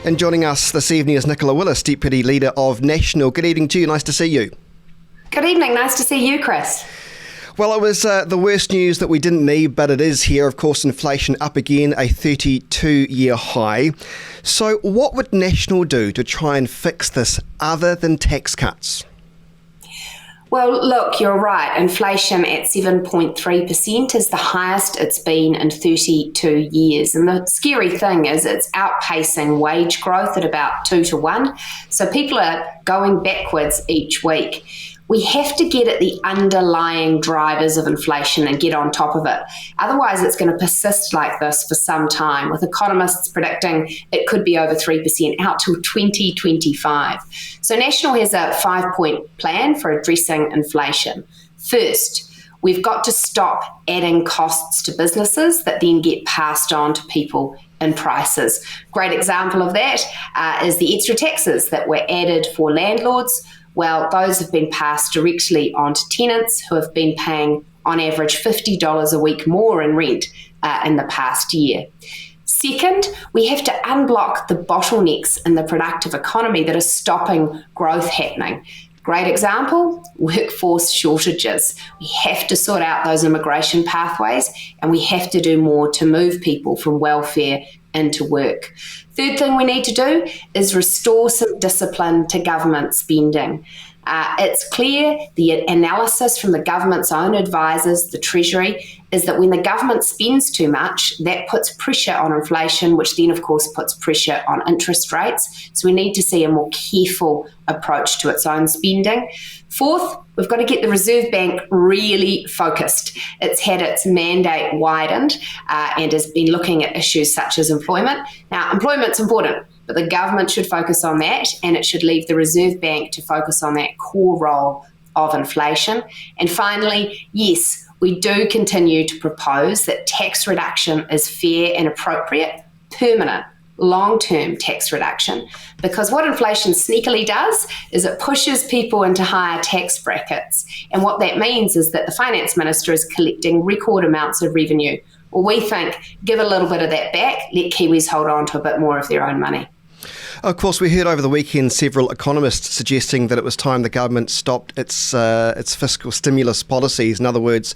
And joining us this evening is Nicola Willis, Deputy Leader of National. Good evening to you, nice to see you. Good evening, nice to see you, Chris. Well, it was the worst news that we didn't need, but it is here. Of course, inflation up again, a 32-year high. So what would National do to try and fix this other than tax cuts? Well, look, you're right. Inflation at 7.3% is the highest it's been in 32 years. And the scary thing is it's outpacing wage growth at about 2 to 1. So people are going backwards each week. We have to get at the underlying drivers of inflation and get on top of it. Otherwise, it's going to persist like this for some time, with economists predicting it could be over 3% out till 2025. So National has a 5-point plan for addressing inflation. First, we've got to stop adding costs to businesses that then get passed on to people in prices. Great example of that is the extra taxes that were added for landlords. Well, those have been passed directly on to tenants who have been paying on average $50 a week more in rent in the past year. Second, we have to unblock the bottlenecks in the productive economy that are stopping growth happening. Great example, workforce shortages. We have to sort out those immigration pathways, and we have to do more to move people from welfare into work. Third thing we need to do is restore some discipline to government spending. It's clear, the analysis from the government's own advisors, the Treasury, is that when the government spends too much, that puts pressure on inflation, which then, of course, puts pressure on interest rates. So we need to see a more careful approach to its own spending. Fourth, we've got to get the Reserve Bank really focused. It's had its mandate widened and has been looking at issues such as employment. Now, employment's important, but the government should focus on that, and it should leave the Reserve Bank to focus on that core role of inflation. And finally, yes, we do continue to propose that tax reduction is fair and appropriate, permanent, long-term tax reduction, because what inflation sneakily does is it pushes people into higher tax brackets. And what that means is that the finance minister is collecting record amounts of revenue. Well, we think, give a little bit of that back, let Kiwis hold on to a bit more of their own money. Of course, we heard over the weekend several economists suggesting that it was time the government stopped its fiscal stimulus policies. In other words,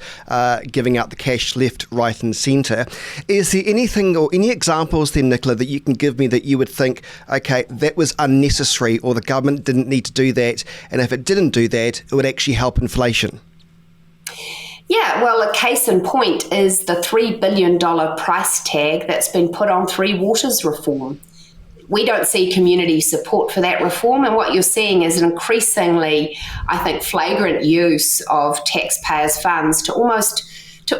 giving out the cash left, right and centre. Is there anything or any examples then, Nicola, that you can give me that you would think, okay, that was unnecessary or the government didn't need to do that, and if it didn't do that, it would actually help inflation? Yeah, well, a case in point is the $3 billion price tag that's been put on Three Waters reform. We don't see community support for that reform, and what you're seeing is an increasingly, I think, flagrant use of taxpayers' funds to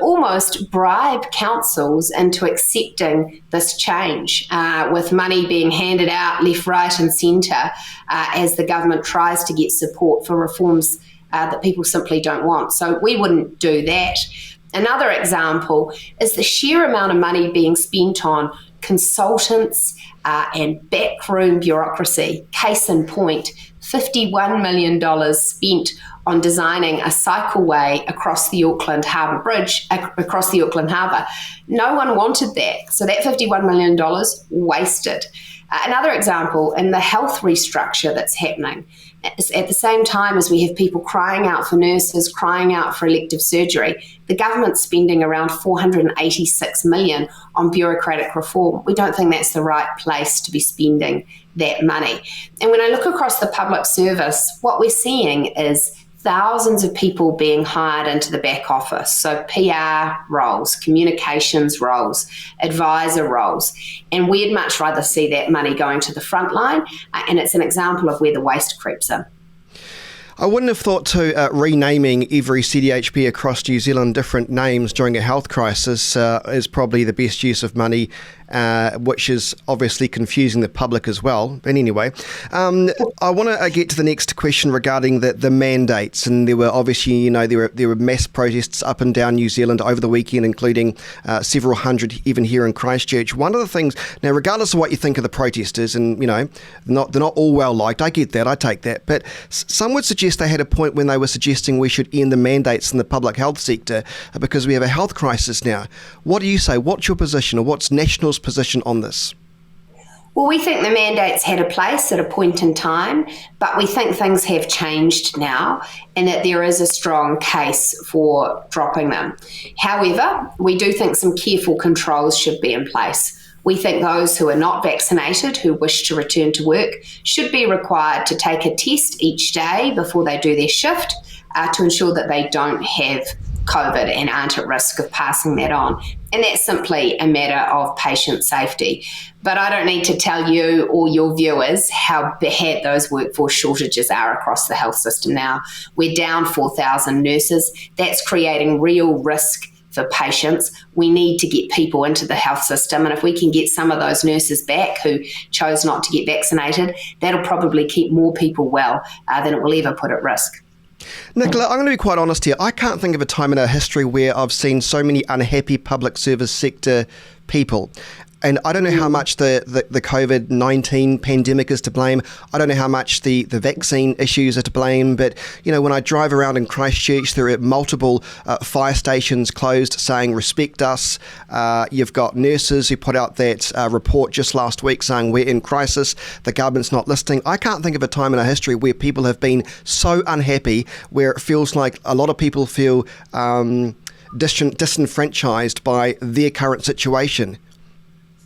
almost bribe councils into accepting this change, with money being handed out left, right and centre as the government tries to get support for reforms that people simply don't want. So we wouldn't do that. Another example is the sheer amount of money being spent on consultants and backroom bureaucracy. Case in point, $51 million spent on designing a cycleway across the Auckland Harbour Bridge, across the Auckland Harbour. No one wanted that, so that $51 million wasted. Another example, in the health restructure that's happening, at the same time as we have people crying out for nurses, crying out for elective surgery, the government's spending around $486 million on bureaucratic reform. We don't think that's the right place to be spending that money. And when I look across the public service, what we're seeing is thousands of people being hired into the back office, so PR roles, communications roles, advisor roles, and we'd much rather see that money going to the front line, and it's an example of where the waste creeps in. I wouldn't have thought to renaming every CDHP across New Zealand different names during a health crisis is probably the best use of money, which is obviously confusing the public as well. But anyway, I want to get to the next question regarding the mandates. And there were obviously, there were mass protests up and down New Zealand over the weekend, including several hundred even here in Christchurch. One of the things, now regardless of what you think of the protesters, and they're not all well liked, I get that, I take that, but some would suggest they had a point when they were suggesting we should end the mandates in the public health sector because we have a health crisis now. What do you say? What's your position, or what's National's position on this? Well, we think the mandates had a place at a point in time, but we think things have changed now and that there is a strong case for dropping them. However, we do think some careful controls should be in place. We think those who are not vaccinated, who wish to return to work, should be required to take a test each day before they do their shift to ensure that they don't have COVID and aren't at risk of passing that on. And that's simply a matter of patient safety. But I don't need to tell you or your viewers how bad those workforce shortages are across the health system now. We're down 4,000 nurses. That's creating real risk for patients. We need to get people into the health system, and if we can get some of those nurses back who chose not to get vaccinated, that'll probably keep more people well than it will ever put at risk. Nicola, I'm going to be quite honest here. I can't think of a time in our history where I've seen so many unhappy public service sector people. And I don't know how much the COVID-19 pandemic is to blame. I don't know how much the vaccine issues are to blame. But, you know, when I drive around in Christchurch, there are multiple fire stations closed saying, respect us. You've got nurses who put out that report just last week saying we're in crisis. The government's not listening. I can't think of a time in our history where people have been so unhappy, where it feels like a lot of people feel disenfranchised by their current situation.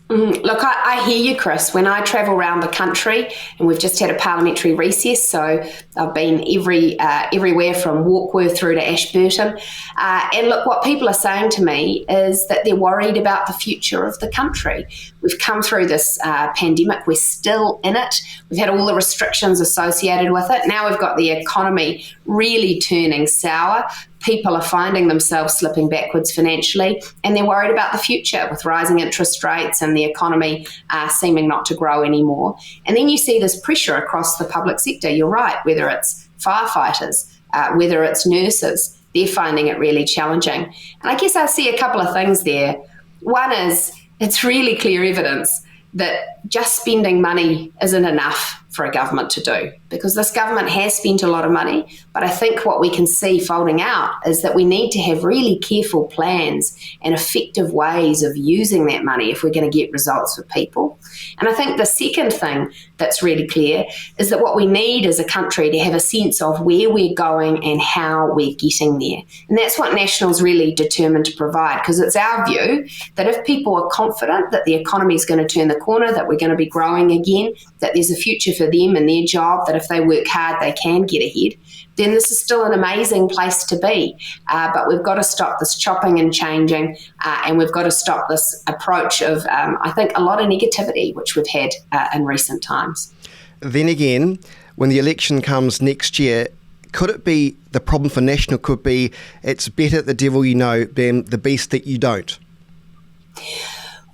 Look, I hear you, Chris. When I travel around the country, and we've just had a parliamentary recess, so I've been everywhere from Warkworth through to Ashburton. And look, what people are saying to me is that they're worried about the future of the country. We've come through this pandemic. We're still in it. We've had all the restrictions associated with it. Now we've got the economy really turning sour. People are finding themselves slipping backwards financially, and they're worried about the future with rising interest rates and the economy seeming not to grow anymore. And then you see this pressure across the public sector. You're right, whether it's firefighters, whether it's nurses, they're finding it really challenging. And I guess I see a couple of things there. One is it's really clear evidence that just spending money isn't enough for a government to do, because this government has spent a lot of money. But I think what we can see folding out is that we need to have really careful plans and effective ways of using that money if we're going to get results for people. And I think the second thing that's really clear is that what we need as a country to have a sense of where we're going and how we're getting there. And that's what National's really determined to provide, because it's our view that if people are confident that the economy is going to turn the corner, that we're going to be growing again, that there's a future for them and their job, that if they work hard, they can get ahead, then this is still an amazing place to be. But we've got to stop this chopping and changing, and we've got to stop this approach of, I think, a lot of negativity, which we've had in recent times. Then again, when the election comes next year, could it be the problem for National could be it's better the devil you know than the beast that you don't?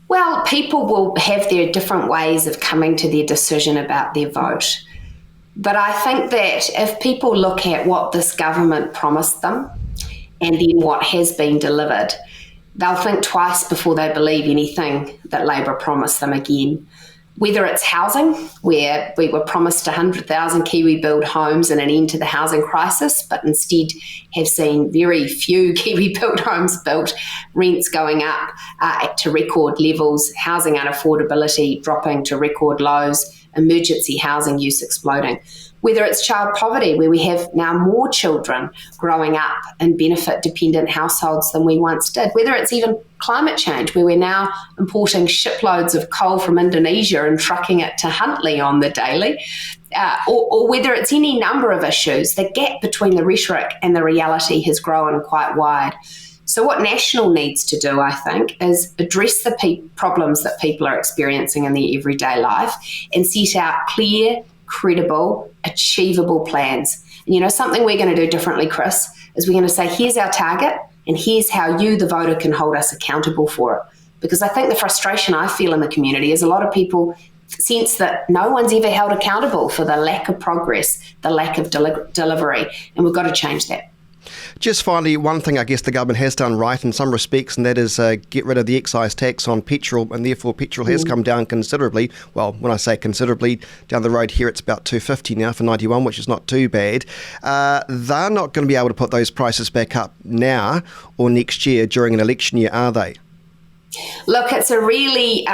Well, people will have their different ways of coming to their decision about their vote. But I think that if people look at what this government promised them and then what has been delivered, they'll think twice before they believe anything that Labor promised them again. Whether it's housing, where we were promised 100,000 Kiwi-built homes and an end to the housing crisis, but instead have seen very few Kiwi-built homes built, rents going up to record levels, housing unaffordability dropping to record lows, emergency housing use exploding. Whether it's child poverty, where we have now more children growing up in benefit-dependent households than we once did. Whether it's even climate change, where we're now importing shiploads of coal from Indonesia and trucking it to Huntly on the daily. Or whether it's any number of issues, the gap between the rhetoric and the reality has grown quite wide. So what National needs to do, I think, is address the problems that people are experiencing in their everyday life and set out clear, credible, achievable plans. And you know, something we're going to do differently, Chris, is we're going to say, here's our target and here's how you, the voter, can hold us accountable for it. Because I think the frustration I feel in the community is a lot of people sense that no one's ever held accountable for the lack of progress, the lack of delivery, and we've got to change that. Just finally, one thing I guess the government has done right in some respects, and that is get rid of the excise tax on petrol, and therefore petrol has come down considerably. Well, when I say considerably, down the road here it's about $2.50 now for 91, which is not too bad. They're not going to be able to put those prices back up now or next year during an election year, are they? Look, it's a really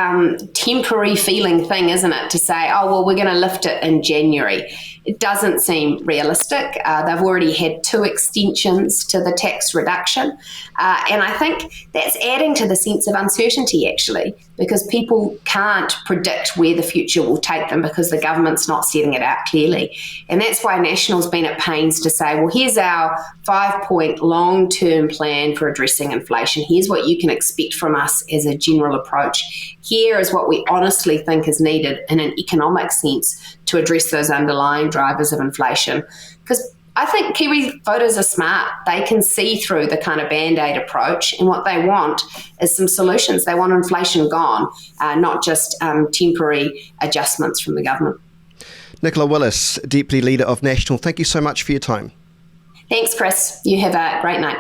temporary feeling thing, isn't it, to say, oh, well, we're going to lift it in January. It doesn't seem realistic. They've already had 2 extensions to the tax reduction. And I think that's adding to the sense of uncertainty, actually, because people can't predict where the future will take them because the government's not setting it out clearly. And that's why National's been at pains to say, well, here's our 5-point long-term plan for addressing inflation. Here's what you can expect from us as a general approach. Here is what we honestly think is needed in an economic sense to address those underlying drivers of inflation. Because I think Kiwi voters are smart. They can see through the kind of Band-Aid approach, and what they want is some solutions. They want inflation gone, not just temporary adjustments from the government. Nicola Willis, Deputy Leader of National, thank you so much for your time. Thanks, Chris. You have a great night.